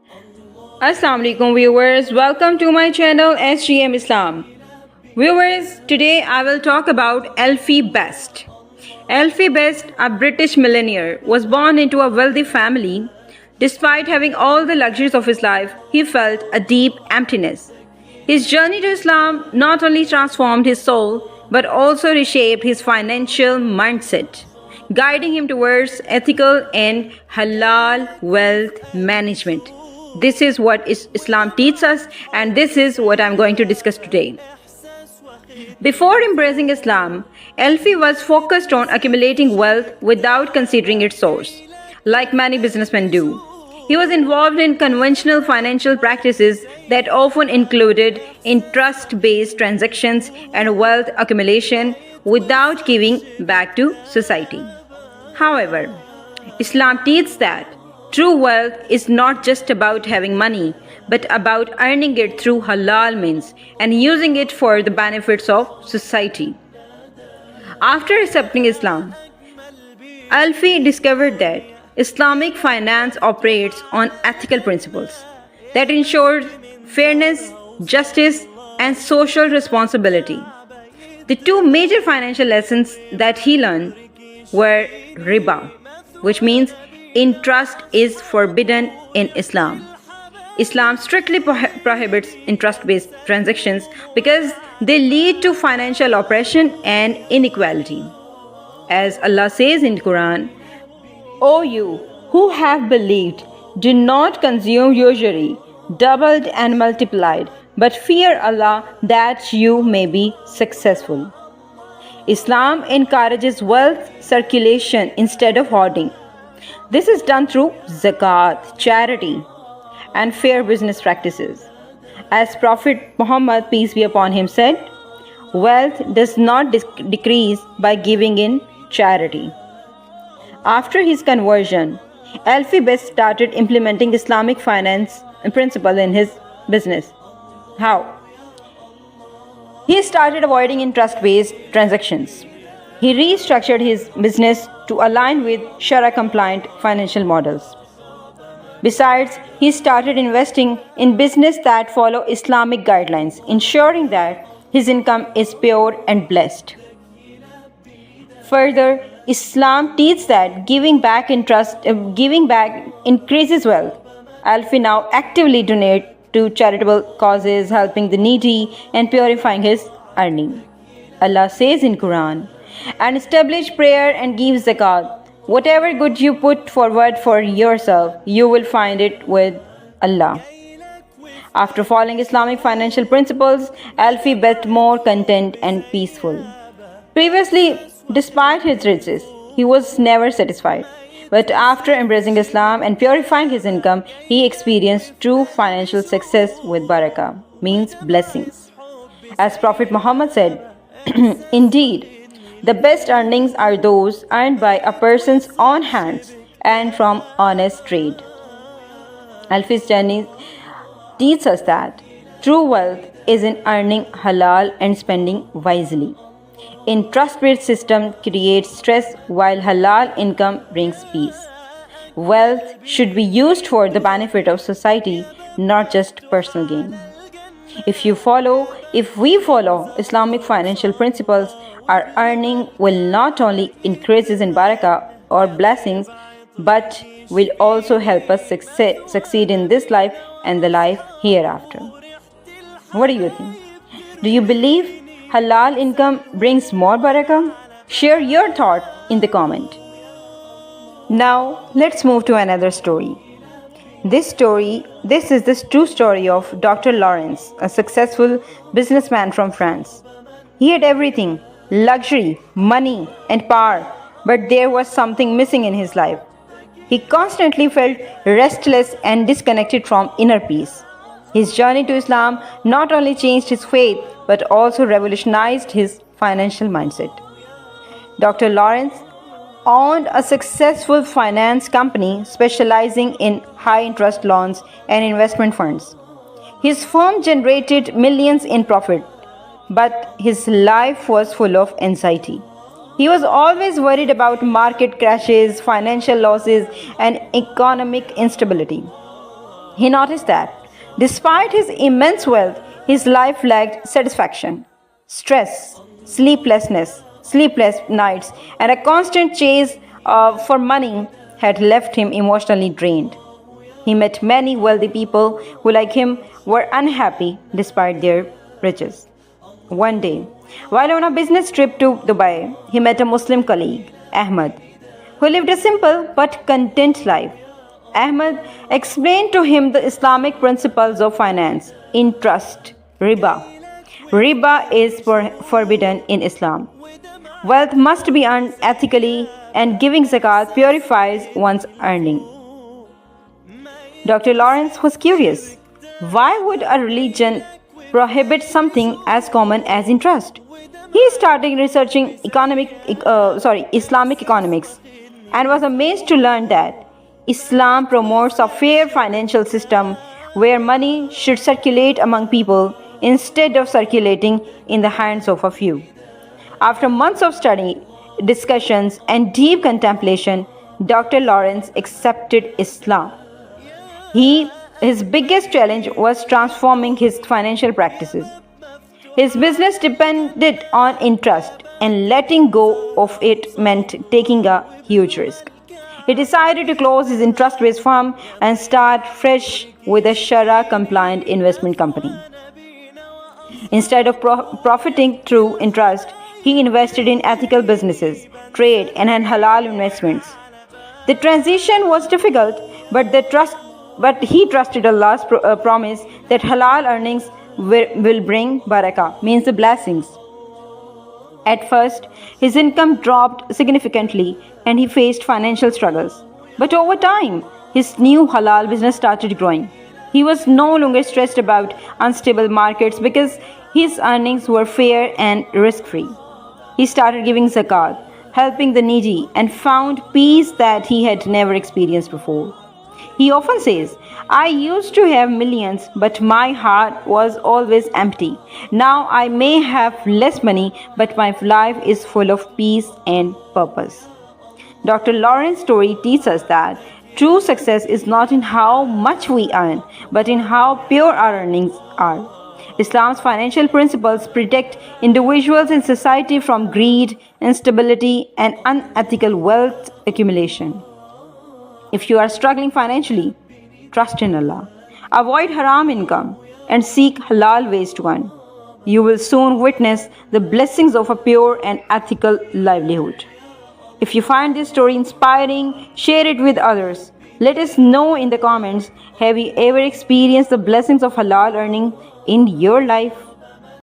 Assalamu alaikum viewers, welcome to my channel SGM Islam. Viewers, today I will talk about Alfie Best. Alfie Best, a British millionaire, was born into a wealthy family. Despite having all the luxuries of his life, he felt a deep emptiness. His journey to Islam not only transformed his soul but also reshaped his financial mindset, guiding him towards ethical and halal wealth management. This is what Islam teaches us, and this is what I'm going to discuss today. Before embracing Islam, Alfie was focused on accumulating wealth without considering its source, like many businessmen do. He was involved in conventional financial practices that often included interest based transactions and wealth accumulation without giving back to society. However, Islam teaches that true wealth is not just about having money, but about earning it through halal means and using it for the benefits of society. After accepting Islam, Alfie discovered that Islamic finance operates on ethical principles that ensure fairness, justice, and social responsibility. The two major financial lessons that he learned were riba, which means interest is forbidden in Islam. Islam strictly prohibits interest based transactions because they lead to financial oppression and inequality. As Allah says in the Quran, O you who have believed, do not consume usury, doubled and multiplied, but fear Allah that you may be successful. Islam encourages wealth circulation instead of hoarding. This is done through zakat, charity, and fair business practices. As Prophet Muhammad, peace be upon him, said, wealth does not decrease by giving in charity. After his conversion, Alfie Best started implementing Islamic finance principle in his business. How? He started avoiding interest-based transactions. He restructured his business to align with Shara-compliant financial models. Besides, he started investing in business that follow Islamic guidelines, ensuring that his income is pure and blessed. Further, Islam teaches that giving back increases wealth. Alfie now actively donates to charitable causes, helping the needy and purifying his earning. Allah says in Quran, and establish prayer and give zakat. Whatever good you put forward for yourself, you will find it with Allah. After following Islamic financial principles, Alfie became more content and peaceful. Previously, despite his riches, he was never satisfied. But after embracing Islam and purifying his income, he experienced true financial success with barakah, means blessings. As Prophet Muhammad said, indeed, the best earnings are those earned by a person's own hands and from honest trade. Alfie's journey teaches us that true wealth is in earning halal and spending wisely. In trust-based system creates stress while halal income brings peace. Wealth should be used for the benefit of society, not just personal gain. If we follow Islamic financial principles, our earning will not only increases in barakah or blessings, but will also help us succeed in this life and the life hereafter. What do you think? Do you believe halal income brings more barakah? Share your thought in the comment. Now let's move to another story. This is the true story of Dr. Lawrence, a successful businessman from France. He had everything, luxury, money, and power, but there was something missing in his life. He constantly felt restless and disconnected from inner peace. His journey to Islam not only changed his faith, but also revolutionized his financial mindset. Dr. Lawrence owned a successful finance company specializing in high-interest loans and investment funds. His firm generated millions in profit, but his life was full of anxiety. He was always worried about market crashes, financial losses, and economic instability. He noticed that, despite his immense wealth, his life lacked satisfaction. Stress, sleepless nights, and a constant chase for money had left him emotionally drained. He met many wealthy people who, like him, were unhappy despite their riches. One day, while on a business trip to Dubai, he met a Muslim colleague, Ahmad, who lived a simple but content life. Ahmad explained to him the Islamic principles of finance, interest, riba. Riba is forbidden in Islam. Wealth must be earned ethically, and giving zakat purifies one's earning. Dr. Lawrence was curious. Why would a religion prohibit something as common as interest? He started researching Islamic economics and was amazed to learn that Islam promotes a fair financial system where money should circulate among people instead of circulating in the hands of a few. After months of study, discussions, and deep contemplation, Dr. Lawrence accepted Islam. His biggest challenge was transforming his financial practices. His business depended on interest, and letting go of it meant taking a huge risk. He decided to close his interest based firm and start fresh with a Shara compliant investment company. Instead of profiting through interest, he invested in ethical businesses, trade, and in halal investments. The transition was difficult, but he trusted Allah's promise that halal earnings will bring barakah, means the blessings. At first, his income dropped significantly and he faced financial struggles. But over time, his new halal business started growing. He was no longer stressed about unstable markets because his earnings were fair and risk-free. He started giving zakat, helping the needy, and found peace that he had never experienced before. He often says, I used to have millions, but my heart was always empty. Now I may have less money, but my life is full of peace and purpose. Dr. Lawrence's story teaches us that true success is not in how much we earn, but in how pure our earnings are. Islam's financial principles protect individuals and society from greed, instability, and unethical wealth accumulation. If you are struggling financially, trust in Allah. Avoid haram income and seek halal ways to earn. You will soon witness the blessings of a pure and ethical livelihood. If you find this story inspiring, share it with others. Let us know in the comments, have you ever experienced the blessings of halal earning in your life?